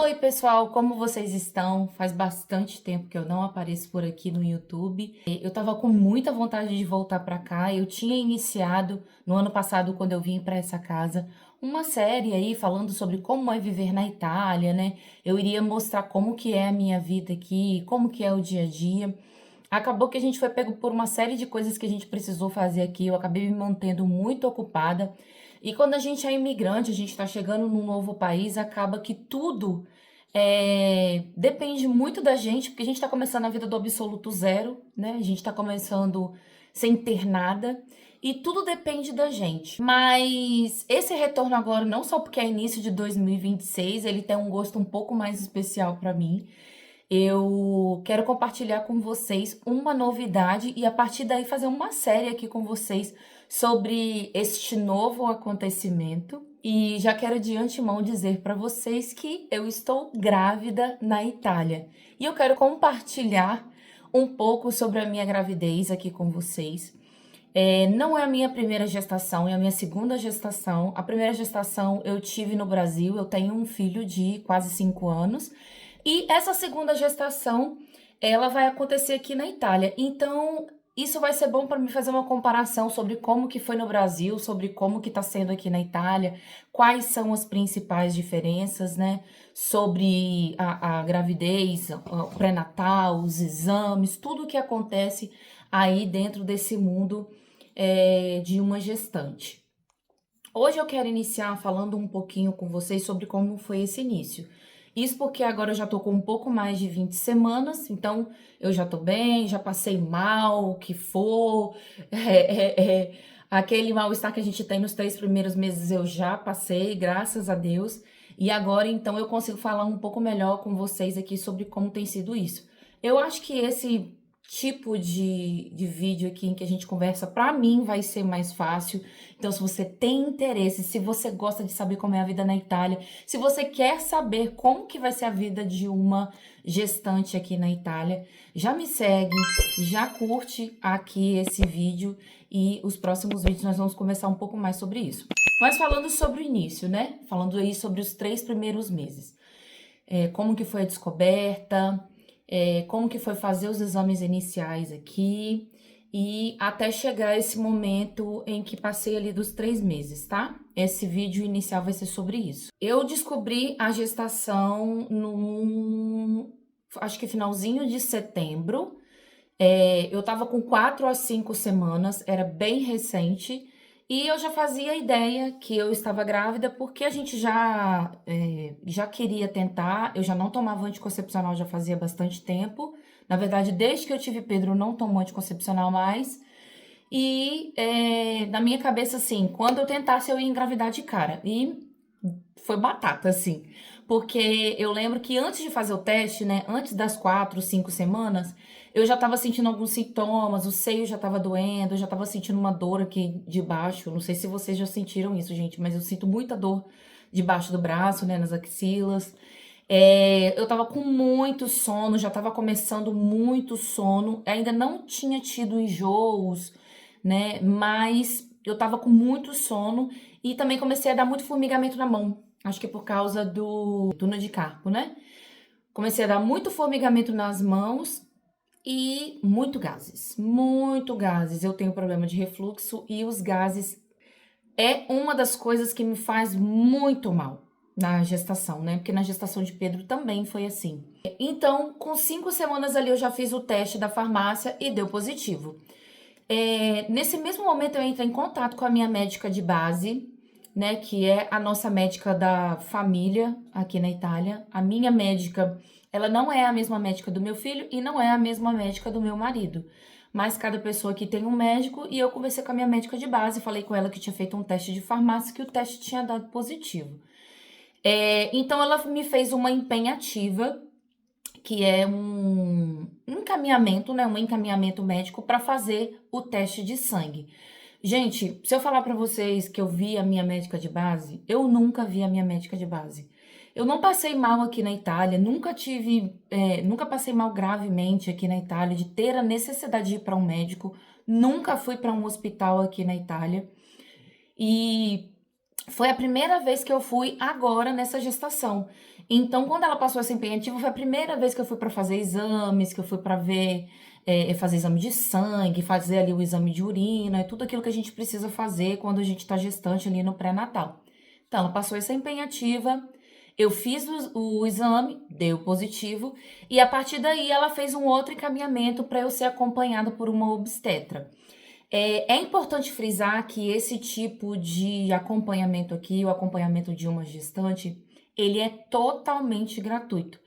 Oi, pessoal, como vocês estão? Faz bastante tempo que eu não apareço por aqui no YouTube. Eu tava com muita vontade de voltar pra cá. Eu tinha iniciado no ano passado, quando eu vim pra essa casa, uma série aí falando sobre como é viver na Itália, né? Eu iria mostrar como que é a minha vida aqui, como que é o dia a dia. Acabou que a gente foi pego por uma série de coisas que a gente precisou fazer aqui. Eu acabei me mantendo muito ocupada. E quando a gente é imigrante, a gente está chegando num novo país, acaba que tudo depende muito da gente, porque a gente está começando a vida do absoluto zero, né? A gente está começando sem ter nada. E tudo depende da gente. Mas esse retorno agora, não só porque é início de 2026, ele tem um gosto um pouco mais especial para mim. Eu quero compartilhar com vocês uma novidade e a partir daí fazer uma série aqui com vocês sobre este novo acontecimento. E já quero de antemão dizer para vocês que eu estou grávida na Itália. E eu quero compartilhar um pouco sobre a minha gravidez aqui com vocês. Não é a minha primeira gestação, é a minha segunda gestação. A primeira gestação eu tive no Brasil, eu tenho um filho de quase 5 anos. E essa segunda gestação, ela vai acontecer aqui na Itália. Então, isso vai ser bom para me fazer uma comparação sobre como que foi no Brasil, sobre como que está sendo aqui na Itália, quais são as principais diferenças, né? Sobre a gravidez, o pré-natal, os exames, tudo o que acontece aí dentro desse mundo de uma gestante. Hoje eu quero iniciar falando um pouquinho com vocês sobre como foi esse início. Isso porque agora eu já tô com um pouco mais de 20 semanas, então eu já tô bem, já passei mal, o que for. Aquele mal-estar que a gente tem nos 3 primeiros meses eu já passei, graças a Deus. E agora então eu consigo falar um pouco melhor com vocês aqui sobre como tem sido isso. Eu acho que esse tipo de vídeo aqui em que a gente conversa, pra mim vai ser mais fácil. Então, se você tem interesse, se você gosta de saber como é a vida na Itália, se você quer saber como que vai ser a vida de uma gestante aqui na Itália, já me segue, já curte aqui esse vídeo e os próximos vídeos nós vamos conversar um pouco mais sobre isso. Mas falando sobre o início, né? Falando aí sobre os 3 primeiros meses. Como que foi a descoberta, como que foi fazer os exames iniciais aqui e até chegar esse momento em que passei ali dos 3 meses, tá? Esse vídeo inicial vai ser sobre isso. Eu descobri a gestação acho que finalzinho de setembro. Eu tava com 4 a 5 semanas, era bem recente. E eu já fazia ideia que eu estava grávida porque a gente já queria tentar. Eu já não tomava anticoncepcional já fazia bastante tempo. Na verdade, desde que eu tive Pedro, eu não tomo anticoncepcional mais. E na minha cabeça, assim, quando eu tentasse, eu ia engravidar de cara. E foi batata, assim. Porque eu lembro que antes de fazer o teste, né? Antes das 4, 5 semanas, eu já tava sentindo alguns sintomas, o seio já tava doendo, eu já tava sentindo uma dor aqui debaixo. Não sei se vocês já sentiram isso, gente, mas eu sinto muita dor debaixo do braço, né? Nas axilas. Eu tava com muito sono, já tava começando muito sono, ainda não tinha tido enjoos, né? Mas eu tava com muito sono e também comecei a dar muito formigamento na mão. Acho que por causa do túnel de carpo, né? Comecei a dar muito formigamento nas mãos e muito gases. Muito gases. Eu tenho problema de refluxo e os gases é uma das coisas que me faz muito mal na gestação, né? Porque na gestação de Pedro também foi assim. Então, com 5 semanas ali, eu já fiz o teste da farmácia e deu positivo. Nesse mesmo momento, eu entrei em contato com a minha médica de base, né? Que é a nossa médica da família aqui na Itália. A minha médica, ela não é a mesma médica do meu filho e não é a mesma médica do meu marido. Mas cada pessoa aqui tem um médico e eu conversei com a minha médica de base, falei com ela que tinha feito um teste de farmácia, que o teste tinha dado positivo. Então ela me fez uma empenhativa, que é um encaminhamento, né? Um encaminhamento médico para fazer o teste de sangue. Gente, se eu falar para vocês que eu vi a minha médica de base, eu nunca vi a minha médica de base. Eu não passei mal aqui na Itália, nunca passei mal gravemente aqui na Itália, de ter a necessidade de ir para um médico, nunca fui para um hospital aqui na Itália. E foi a primeira vez que eu fui agora nessa gestação. Então, quando ela passou essa empenhativa, foi a primeira vez que eu fui para fazer exames, que eu fui para ver, fazer exame de sangue, fazer ali o exame de urina, tudo aquilo que a gente precisa fazer quando a gente está gestante ali no pré-natal. Então, ela passou essa empenhativa, eu fiz o exame, deu positivo, e a partir daí ela fez um outro encaminhamento para eu ser acompanhada por uma obstetra. É importante frisar que esse tipo de acompanhamento aqui, o acompanhamento de uma gestante, ele é totalmente gratuito.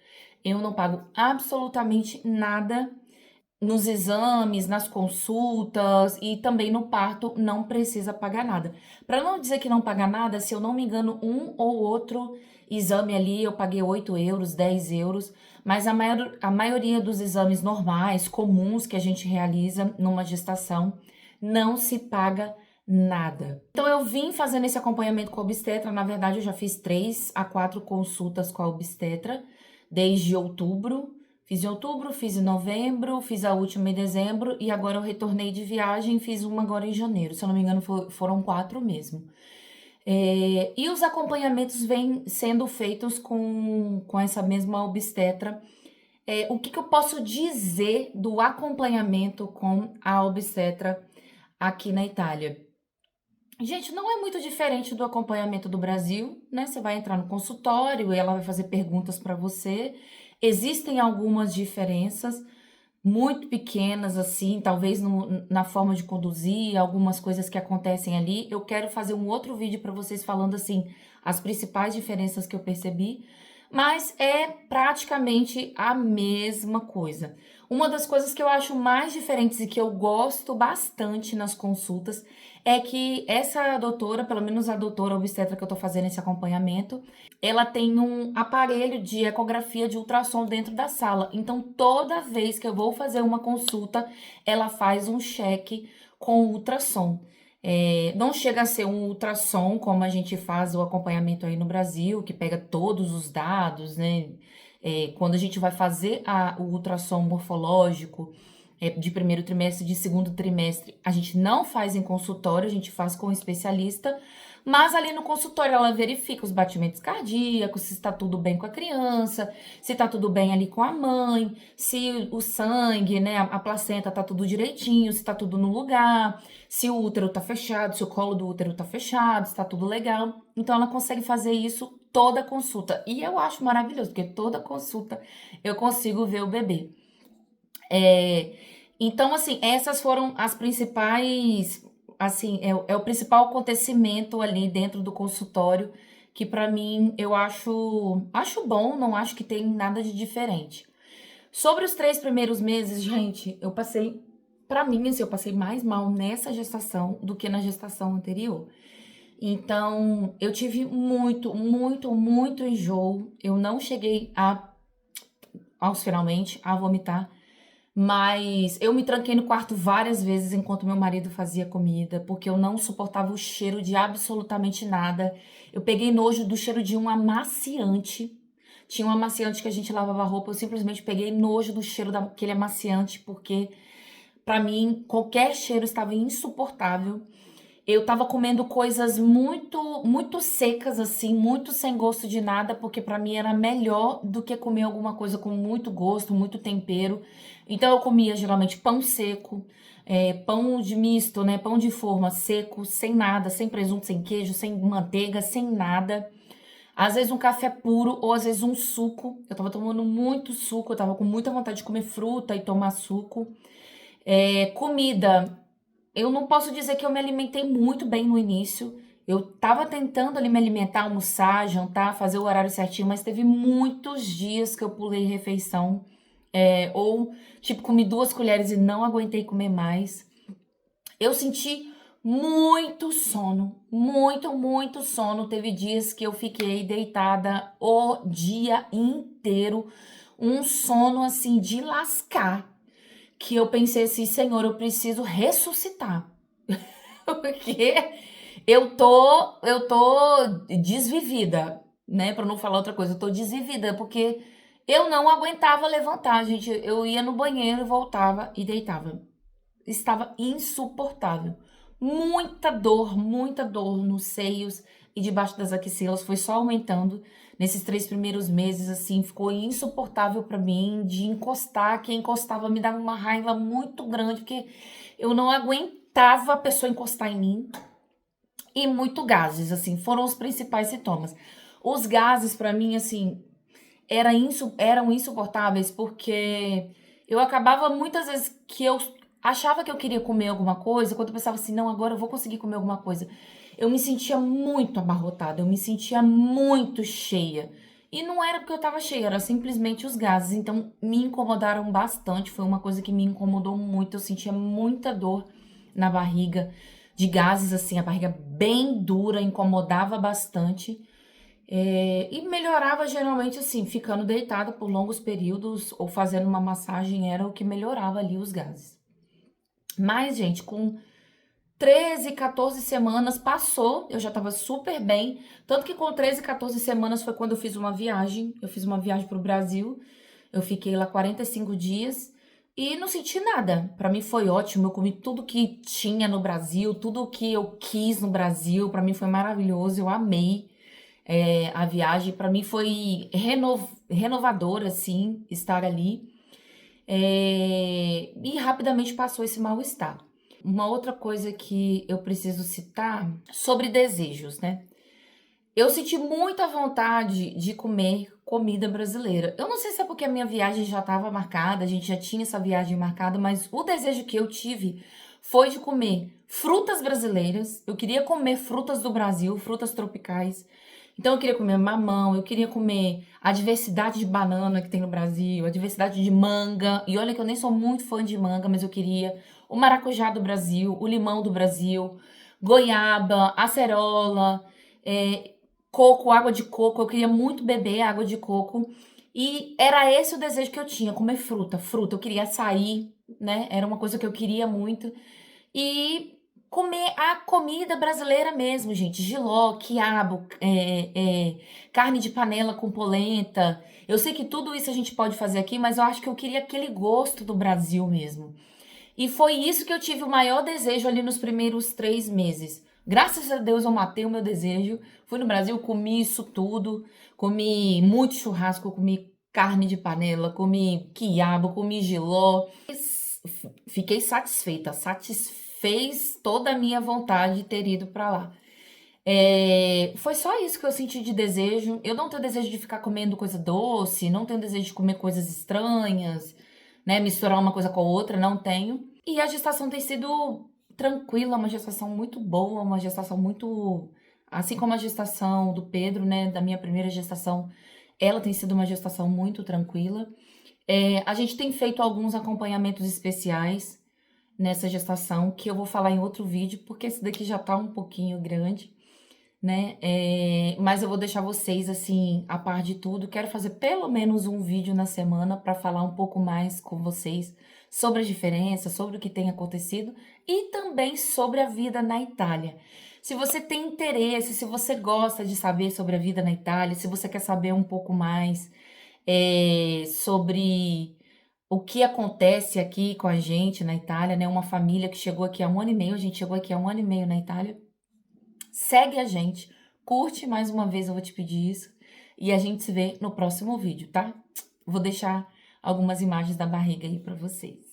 Eu não pago absolutamente nada nos exames, nas consultas e também no parto não precisa pagar nada. Para não dizer que não paga nada, se eu não me engano, um ou outro exame ali eu paguei 8 euros, 10 euros, mas a maioria dos exames normais, comuns que a gente realiza numa gestação, não se paga nada. Então eu vim fazendo esse acompanhamento com a obstetra, na verdade eu já fiz 3 a 4 consultas com a obstetra desde outubro. Fiz em outubro, fiz em novembro, fiz a última em dezembro e agora eu retornei de viagem e fiz uma agora em janeiro. Se eu não me engano, foram 4 mesmo. E os acompanhamentos vêm sendo feitos com essa mesma obstetra. O que eu posso dizer do acompanhamento com a obstetra aqui na Itália? Gente, não é muito diferente do acompanhamento do Brasil, né? Você vai entrar no consultório e ela vai fazer perguntas para você. Existem algumas diferenças muito pequenas, assim, talvez na forma de conduzir, algumas coisas que acontecem ali. Eu quero fazer um outro vídeo para vocês falando, assim, as principais diferenças que eu percebi, mas é praticamente a mesma coisa. Uma das coisas que eu acho mais diferentes e que eu gosto bastante nas consultas é que essa doutora, pelo menos a doutora obstetra que eu tô fazendo esse acompanhamento, ela tem um aparelho de ecografia de ultrassom dentro da sala. Então, toda vez que eu vou fazer uma consulta, ela faz um cheque com ultrassom. Não chega a ser um ultrassom como a gente faz o acompanhamento aí no Brasil, que pega todos os dados, né? Quando a gente vai fazer o ultrassom morfológico, de primeiro trimestre, de segundo trimestre, a gente não faz em consultório, a gente faz com um especialista, mas ali no consultório ela verifica os batimentos cardíacos, se está tudo bem com a criança, se está tudo bem ali com a mãe, se o sangue, né, a placenta tá tudo direitinho, se tá tudo no lugar, se o útero tá fechado, se o colo do útero tá fechado, se tá tudo legal. Então ela consegue fazer isso toda consulta. E eu acho maravilhoso, porque toda consulta eu consigo ver o bebê. Então, assim, essas foram as principais, assim, é o principal acontecimento ali dentro do consultório, que pra mim eu acho bom, não acho que tem nada de diferente. Sobre os 3 primeiros meses, gente, pra mim, assim, eu passei mais mal nessa gestação do que na gestação anterior. Então, eu tive muito, muito, muito enjoo. Eu não cheguei aos finalmente, a vomitar. Mas eu me tranquei no quarto várias vezes enquanto meu marido fazia comida, porque eu não suportava o cheiro de absolutamente nada. Eu peguei nojo do cheiro de um amaciante. Tinha um amaciante que a gente lavava roupa, eu simplesmente peguei nojo do cheiro daquele amaciante, porque pra mim qualquer cheiro estava insuportável. Eu tava comendo coisas muito, muito secas, assim, muito sem gosto de nada, porque pra mim era melhor do que comer alguma coisa com muito gosto, muito tempero. Então eu comia geralmente pão seco, pão de misto, né? Pão de forma seco, sem nada, sem presunto, sem queijo, sem manteiga, sem nada. Às vezes um café puro ou às vezes um suco. Eu tava tomando muito suco, eu tava com muita vontade de comer fruta e tomar suco. Comida. Eu não posso dizer que eu me alimentei muito bem no início. Eu tava tentando ali me alimentar, almoçar, jantar, fazer o horário certinho, mas teve muitos dias que eu pulei refeição. Ou, tipo, comi 2 colheres e não aguentei comer mais. Eu senti muito sono, muito, muito sono. Teve dias que eu fiquei deitada o dia inteiro, um sono assim de lascar, que eu pensei assim, Senhor, eu preciso ressuscitar. Porque eu tô desvivida, né? Pra não falar outra coisa, eu tô desvivida, porque eu não aguentava levantar, gente. Eu ia no banheiro, voltava e deitava. Estava insuportável. Muita dor nos seios e debaixo das axilas, foi só aumentando. nesses 3 primeiros meses, assim, ficou insuportável pra mim de encostar. Quem encostava me dava uma raiva muito grande, porque eu não aguentava a pessoa encostar em mim. E muito gases, assim, foram os principais sintomas. Os gases, pra mim, assim, eram insuportáveis porque eu acabava muitas vezes que eu achava que eu queria comer alguma coisa, quando eu pensava assim, não, agora eu vou conseguir comer alguma coisa. Eu me sentia muito abarrotada, eu me sentia muito cheia. E não era porque eu tava cheia, era simplesmente os gases. Então me incomodaram bastante, foi uma coisa que me incomodou muito. Eu sentia muita dor na barriga, de gases, assim, a barriga bem dura, incomodava bastante. E melhorava geralmente assim, ficando deitada por longos períodos ou fazendo uma massagem era o que melhorava ali os gases. Mas, gente, com 13, 14 semanas passou, eu já tava super bem. Tanto que com 13, 14 semanas foi quando eu fiz uma viagem. Eu fiz uma viagem pro Brasil. Eu fiquei lá 45 dias e não senti nada. Pra mim foi ótimo. Eu comi tudo que tinha no Brasil, tudo que eu quis no Brasil. Pra mim foi maravilhoso. Eu amei a viagem. Pra mim foi renovador, assim, estar ali. E rapidamente passou esse mal-estar. Uma outra coisa que eu preciso citar sobre desejos, né? Eu senti muita vontade de comer comida brasileira. Eu não sei se é porque a minha viagem já estava marcada, a gente já tinha essa viagem marcada, mas o desejo que eu tive foi de comer frutas brasileiras. Eu queria comer frutas do Brasil, frutas tropicais. Então eu queria comer mamão, eu queria comer a diversidade de banana que tem no Brasil, a diversidade de manga. E olha que eu nem sou muito fã de manga, mas eu queria o maracujá do Brasil, o limão do Brasil, goiaba, acerola, é, coco, água de coco. Eu queria muito beber água de coco. E era esse o desejo que eu tinha, comer fruta, fruta. Eu queria açaí, né? Era uma coisa que eu queria muito. E comer a comida brasileira mesmo, gente. Jiló, quiabo, carne de panela com polenta. Eu sei que tudo isso a gente pode fazer aqui, mas eu acho que eu queria aquele gosto do Brasil mesmo. E foi isso que eu tive o maior desejo ali nos primeiros 3 meses. Graças a Deus eu matei o meu desejo. Fui no Brasil, comi isso tudo. Comi muito churrasco, comi carne de panela, comi quiabo, comi jiló. Fiquei satisfeita, satisfez toda a minha vontade de ter ido para lá. Foi só isso que eu senti de desejo. Eu não tenho desejo de ficar comendo coisa doce, não tenho desejo de comer coisas estranhas, né? Misturar uma coisa com a outra, não tenho. E a gestação tem sido tranquila, uma gestação muito boa, uma gestação muito. Assim como a gestação do Pedro, né? Da minha primeira gestação, ela tem sido uma gestação muito tranquila. A gente tem feito alguns acompanhamentos especiais nessa gestação, que eu vou falar em outro vídeo, porque esse daqui já tá um pouquinho grande, né? Mas eu vou deixar vocês, assim, a par de tudo. Quero fazer pelo menos um vídeo na semana para falar um pouco mais com vocês sobre as diferenças, sobre o que tem acontecido e também sobre a vida na Itália. Se você tem interesse, se você gosta de saber sobre a vida na Itália, se você quer saber um pouco mais sobre o que acontece aqui com a gente na Itália, né? Uma família que chegou aqui há 1 ano e meio, a gente chegou aqui há 1 ano e meio na Itália. Segue a gente, curte mais uma vez, eu vou te pedir isso. E a gente se vê no próximo vídeo, tá? Vou deixar algumas imagens da barriga aí pra vocês.